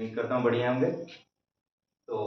उम्मीद करता हूँ बढ़िया होंगे। तो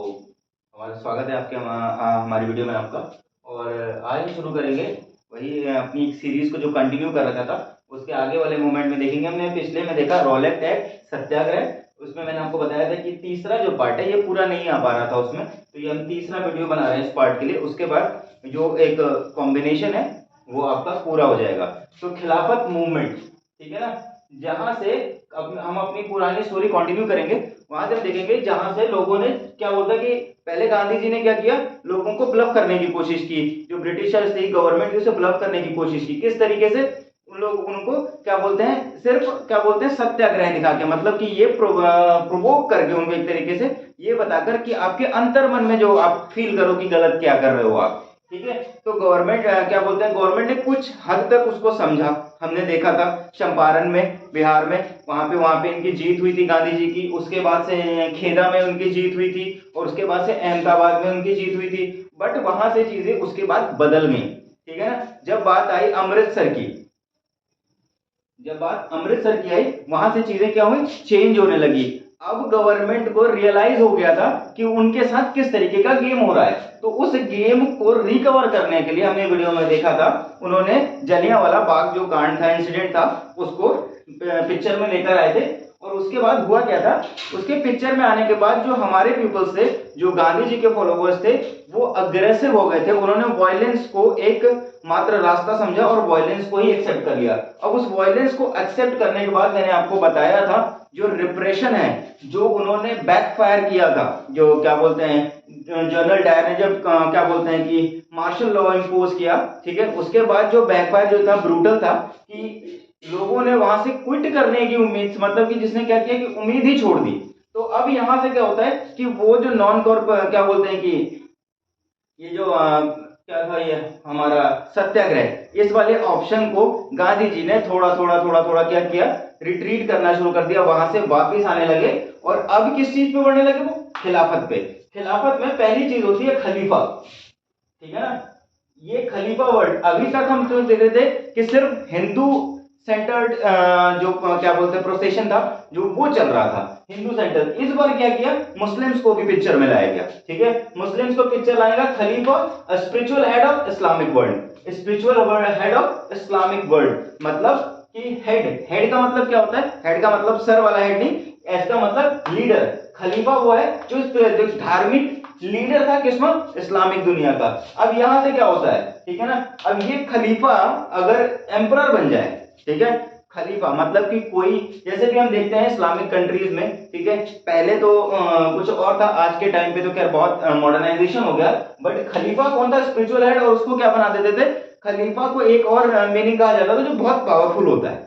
हमारा स्वागत है आपके हमारी वीडियो में आपका। और आज हम शुरू करेंगे वही अपनी एक सीरीज को जो कंटिन्यू कर रखा था, उसके आगे वाले मोमेंट में देखेंगे। हमने पिछले में देखा रॉलेट एक्ट सत्याग्रह, उसमें मैंने आपको बताया था कि तीसरा जो पार्ट है ये पूरा नहीं आ पा रहा था उसमें, तो ये हम तीसरा वीडियो बना रहे हैं इस पार्ट के लिए। उसके बाद जो एक कॉम्बिनेशन है वो आपका पूरा हो जाएगा। तो खिलाफत मूवमेंट, ठीक है ना, जहां से हम अपनी पुरानी स्टोरी कंटिन्यू करेंगे। वहां से हम देखेंगे जहां से लोगों ने क्या बोलता कि पहले गांधी जी ने क्या किया, लोगों को ब्लफ करने की कोशिश की, जो ब्रिटिशर्स थी गवर्नमेंट थी उसे ब्लफ करने की कोशिश की। किस तरीके से? उन लोग उनको क्या बोलते हैं, सिर्फ क्या बोलते हैं सत्याग्रह दिखा के, मतलब कि ये प्रोवोक करके उनको एक तरीके से ये बताकर कि आपके अंतर मन में जो आप फील करो कि गलत क्या कर रहे हो आप, ठीक है। तो गवर्नमेंट क्या बोलते हैं, गवर्नमेंट ने कुछ हद तक उसको समझा। हमने देखा था चंपारण में, बिहार में, वहां पे इनकी जीत हुई थी गांधी जी की। उसके बाद से खेदा में उनकी जीत हुई थी, और उसके बाद से अहमदाबाद में उनकी जीत हुई थी। बट वहां से चीजें उसके बाद बदल गई, ठीक है ना। जब बात आई अमृतसर की, जब बात अमृतसर की आई, वहां से चीजें क्या हुई, चेंज होने लगी। अब गवर्नमेंट को रियलाइज हो गया था कि उनके साथ किस तरीके का गेम हो रहा है। तो उस गेम को रिकवर करने के लिए हमने वीडियो में देखा था, उन्होंने जलियांवाला बाग जो कांड था, इंसिडेंट था, उसको पिक्चर में लेकर आए थे। और उसके बाद हुआ क्या था, उसके पिक्चर में आने के बाद जो हमारे पीपल्स थे, जो गांधी जी के फॉलोवर्स थे, वो अग्रेसिव हो गए थे। उन्होंने वायलेंस को एक मात्र रास्ता समझा और वायलेंस को ही एक्सेप्ट कर लिया। अब उस वायलेंस को एक्सेप्ट करने के बाद मैंने आपको बताया था जो रिप्रेशन है, जो उन्होंने बैकफायर किया था, जो क्या बोलते हैं जनरल डायर ने जब क्या बोलते हैं कि मार्शल लॉ इंपोज किया, ठीक है। उसके बाद जो बैकफायर जो था ब्रूटल था कि लोगों ने वहां से क्विट करने की उम्मीद, मतलब कि जिसने क्या किया कि उम्मीद ही छोड़ दी। तो अब यहां से क्या होता है कि वो जो नॉन कॉर्प क्या बोलते हैं कि ये जो क्या था ये हमारा सत्याग्रह, इस वाले ऑप्शन को गांधी जी ने थोड़ा थोड़ा थोड़ा क्या किया, रिट्रीट करना शुरू कर दिया, वहां से वापस आने लगे। और अब किस चीज पे बढ़ने लगे वो, खिलाफत पे। खिलाफत में पहली चीज होती है खलीफा, ठीक है ना। ये खलीफा वर्ड अभी तक हम तो देख रहे थे कि सिर्फ हिंदू सेंटर्ड जो क्या बोलते हैं प्रोसेशन था, जो वो चल रहा था हिंदू सेंटर। इस बार क्या किया, मुस्लिम्स को भी पिक्चर में लाया गया, ठीक है। मुस्लिम्स को पिक्चर लाएगा खलीफा, spiritual head of Islamic world, spiritual head of Islamic world, मतलब कि हेड, हेड का मतलब क्या होता है, हेड का मतलब सर वाला हेड नहीं, एस का मतलब लीडर। खलीफा वो है जो धार्मिक लीडर था किसमें, इस्लामिक दुनिया का। अब यहां से क्या होता है, ठीक है ना, अब ये खलीफा अगर एम्परर बन जाए, ठीक है, खलीफा मतलब कि कोई, जैसे कि हम देखते हैं इस्लामिक कंट्रीज में, ठीक है, पहले तो कुछ और था, आज के टाइम पे तो खैर बहुत मॉडर्नाइजेशन हो गया। बट खलीफा कौन था, स्पिरिचुअल हेड, और उसको क्या बना देते थे, खलीफा को एक और मीनिंग कहा जाता था जो बहुत पावरफुल होता है,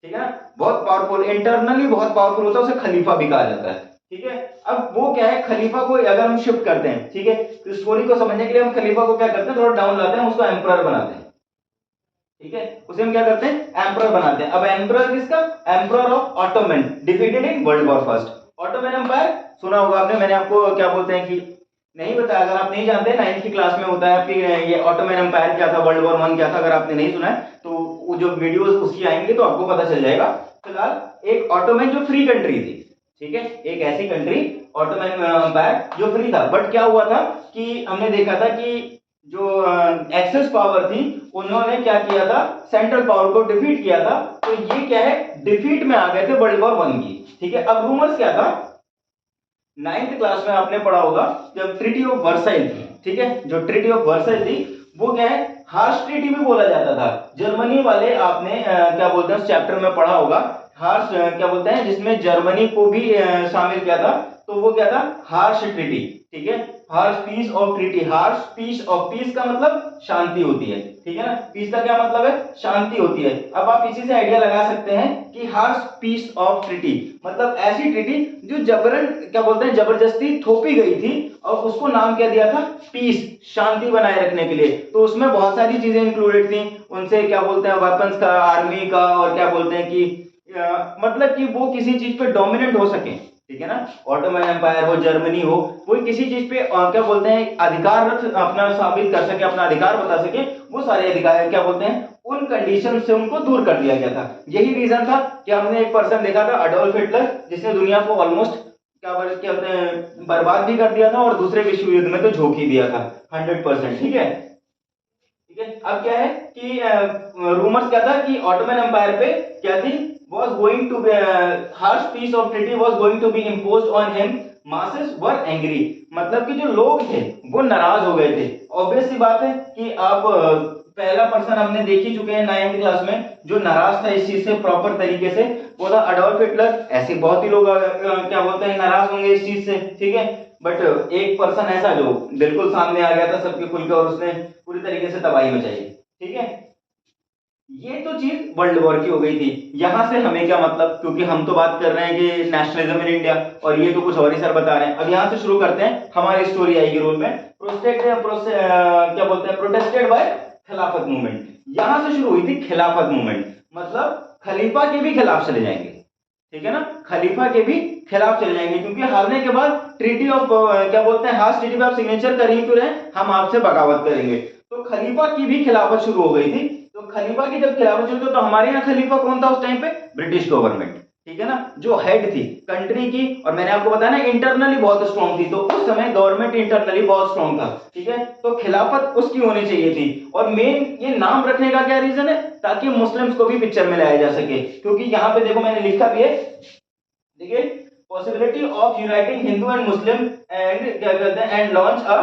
ठीक है ना, बहुत पावरफुल, इंटरनली बहुत पावरफुल होता है, उसे खलीफा भी कहा जाता है, ठीक है। अब वो क्या है, खलीफा को अगर हम शिफ्ट करते हैं, ठीक है, तो स्टोरी को समझने के लिए हम खलीफा को क्या करते हैं, थोड़ा डाउन लाते हैं, उसको एम्परर बनाते हैं, ठीक है, उसे हम क्या करते हैं, एम्परर बनाते हैं। अब एम्परर किसका, emperor of Ottoman, defeated in World War first. Ottoman empire सुना होगा आपने, मैंने आपको क्या बोलते हैं कि नहीं बताया, अगर आप नहीं जानते, 9th की क्लास में होता है आपकी ये ऑटोमन एम्पायर क्या था, वर्ल्ड वॉर 1 क्या था। अगर आपने नहीं सुना है तो वो जो वीडियोस उसकी आएंगे तो आपको पता चल जाएगा। फिलहाल एक ऑटोमन जो फ्री कंट्री थी, ठीक है, एक ऐसी कंट्री ऑटोमन एम्पायर जो फ्री था। बट क्या हुआ था कि हमने देखा था कि जो एक्सेस पावर थी, उन्होंने क्या किया था, सेंट्रल पावर को डिफीट किया था। तो ये क्या है, डिफीट में आ गए थे वर्ल्ड वॉर 1 की, ठीक है। अब रूमर्स क्या था, 9th क्लास में आपने पढ़ा होगा जब ट्रीटी ऑफ वर्साइल थी, ठीक है, जो ट्रीटी ऑफ वर्साइल थी वो क्या है, हार्श ट्रीटी भी बोला जाता था। जर्मनी वाले आपने क्या बोलते हैं उस चैप्टर में पढ़ा होगा, हार्श क्या बोलते हैं, जिसमें जर्मनी को भी शामिल किया था। तो वो क्या था, हार्श ट्रीटी, ठीक है, harsh peace of treaty. Harsh peace of, peace का मतलब शांति होती है, ठीक है ना, पीस का क्या मतलब है, शांति होती है। अब आप इसी से आइडिया लगा सकते हैं कि हार्श पीस ऑफ ट्रीटी मतलब ऐसी ट्रीटी जो जबरन क्या बोलते हैं, जबरदस्ती थोपी गई थी, और उसको नाम क्या दिया था, पीस, शांति बनाए रखने के लिए। तो उसमें बहुत सारी चीजें इंक्लूडेड थी, उनसे क्या बोलते हैं वेपन्स का, आर्मी का, और क्या बोलते हैं कि मतलब कि वो किसी चीज पे डोमिनेंट हो सके, ठीक है ना। ऑटोमन एम्पायर हो, जर्मनी हो, वो किसी चीज पे क्या बोलते हैं अधिकार अपना साबित कर सके, अपना अधिकार बता सके, वो सारे अधिकार क्या बोलते हैं उन कंडीशन से उनको दूर कर दिया गया था। यही रीजन था कि हमने एक पर्सन देखा था, अडोल्फ हिटलर, जिसने दुनिया को ऑलमोस्ट क्या बोलते हैं बर्बाद भी कर दिया था और दूसरे विश्व युद्ध में तो झोंक ही दिया था 100%। ठीक है, ठीक है। अब क्या है कि रूमर्स क्या था कि ऑटोमन एम्पायर पे क्या थी, was going to be harsh piece of treaty was going to be imposed on him, masses were angry। मतलब कि जो लोग थे वो नाराज हो गए थे। ऑब्वियस सी बात है कि आप पहला पर्सन हमने देख ही चुके हैं 9th क्लास में जो नाराज था इस चीज से प्रॉपर तरीके से, वो था अडोल्फ हिटलर। ऐसे बहुत ही लोग क्या बोलते हैं नाराज होंगे इस चीज से, ठीक है। बट एक पर्सन ऐसा जो बिल्कुल सामने आ गया था सबके खुल के और उसने पूरी तरीके से तबाही मचाई, ठीक है। ये तो चीज वर्ल्ड वॉर की हो गई थी। यहां से हमें क्या मतलब, क्योंकि हम तो बात कर रहे हैं कि नेशनलिज्म इन इंडिया और ये तो कुछ और ही सर बता रहे हैं। अब यहां से शुरू करते हैं, हमारी स्टोरी आएगी रोल में। क्या बोलते हैं प्रोटेस्टेड बाय खिलाफत मूवमेंट। यहां से शुरू हुई थी खिलाफत मूवमेंट, मतलब खलीफा के भी खिलाफ चले जाएंगे, ठीक है ना, खलीफा के भी खिलाफ चले जाएंगे, क्योंकि हारने के बाद ट्रीटी ऑफ क्या बोलते हैं हार्श ट्रीटी पे आप सिग्नेचर कर ही क्यों रहे, हम आपसे बगावत करेंगे। तो खलीफा की भी खिलाफत शुरू हो गई थी। तो खलीफा की जब खिलाफत शुरू, तो हमारे यहाँ खलीफा कौन था उस टाइम पे, ब्रिटिश गवर्नमेंट, ठीक है ना, जो हेड थी कंट्री की। और मैंने आपको बताया ना इंटरनली बहुत स्ट्रॉन्ग थी, तो उस समय गवर्नमेंट इंटरनली बहुत स्ट्रॉन्ग था, ठीक है। तो खिलाफत उसकी होनी चाहिए थी। और मेन ये नाम रखने का क्या रीजन है, ताकि मुस्लिम्स को भी पिक्चर में लाया जा सके, क्योंकि यहाँ पे देखो मैंने लिखा भी है, देखिए possibility of uniting Hindu and Muslim and क्या कहते हैं and launch a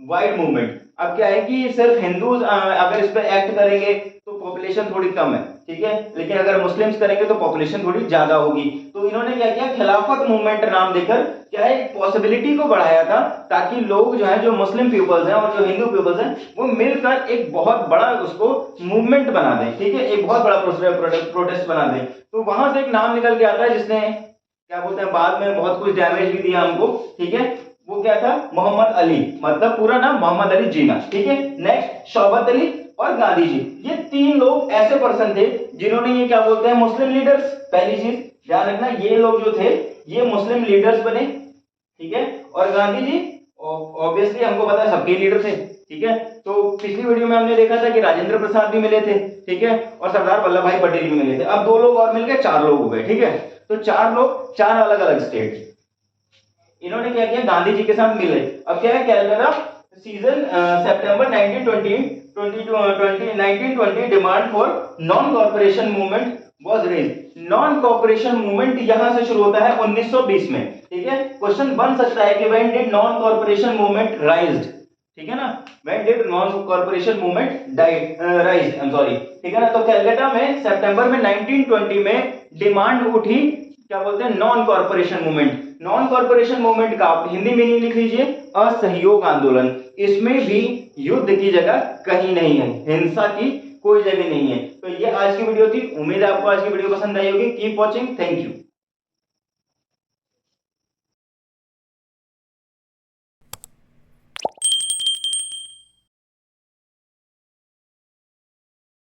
wide movement. अब क्या है कि सिर्फ हिंदू अगर इस पे एक्ट करेंगे तो पॉपुलेशन थोड़ी कम है, ठीक है, लेकिन अगर मुस्लिम्स करेंगे तो पॉपुलेशन थोड़ी ज्यादा होगी। तो इन्होंने क्या किया, खिलाफत मूवमेंट नाम देकर क्या है पॉसिबिलिटी को बढ़ाया था, ताकि लोग जो है जो मुस्लिम पीपल्स हैं और जो हिंदू पीपल्स हैं वो मिलकर एक बहुत बड़ा उसको मूवमेंट बना दें, ठीक है, एक बहुत बड़ा प्रोटेस्ट बना दें। तो वहां से एक नाम निकल के आता है जिसने क्या बोलते हैं बाद में बहुत कुछ डैमेज भी दिया हमको, ठीक है। वो क्या था, मोहम्मद अली, मतलब पूरा नाम मोहम्मद अली जीना, ठीक है। नेक्स्ट शौकत अली और गांधी जी, ये तीन लोग ऐसे पर्सन थे जिन्होंने ये क्या बोलते हैं मुस्लिम लीडर्स, पहली चीज ध्यान रखना ये लोग जो थे ये मुस्लिम लीडर्स बने, ठीक है। और गांधी जी ऑब्वियसली हमको पता है सबके लीडर थे, ठीक है। तो पिछली वीडियो में हमने देखा था कि राजेंद्र प्रसाद भी मिले थे, ठीक है, और सरदार वल्लभ भाई पटेल भी मिले थे। अब दो लोग और मिल गए, चार लोग हो गए, ठीक है। तो चार लोग, चार अलग अलग स्टेट, इन्होंने क्या किया गांधी जी के साथ मिले। अब क्या है Calcutta season September 1920 demand for non corporation movement was raised. Non corporation movement यहां से शुरू होता है 1920 में, ठीक है। क्वेश्चन बन सकता है कि when did non corporation movement राइज्ड, ठीक है ना, when did non corporation movement राइज्ड, I am sorry, ठीक है ना। तो कलकत्ता में सितंबर में 1920 में डिमांड उठी, क्या बोलते हैं non corporation movement. Non corporation movement का आप हिंदी मीनिंग लिख लीजिए असहयोग आंदोलन। इसमें भी युद्ध की जगह कहीं नहीं है, हिंसा की कोई जगह नहीं है। तो ये आज की वीडियो थी, उम्मीद है आपको आज की वीडियो पसंद आई होगी। Keep watching, thank you.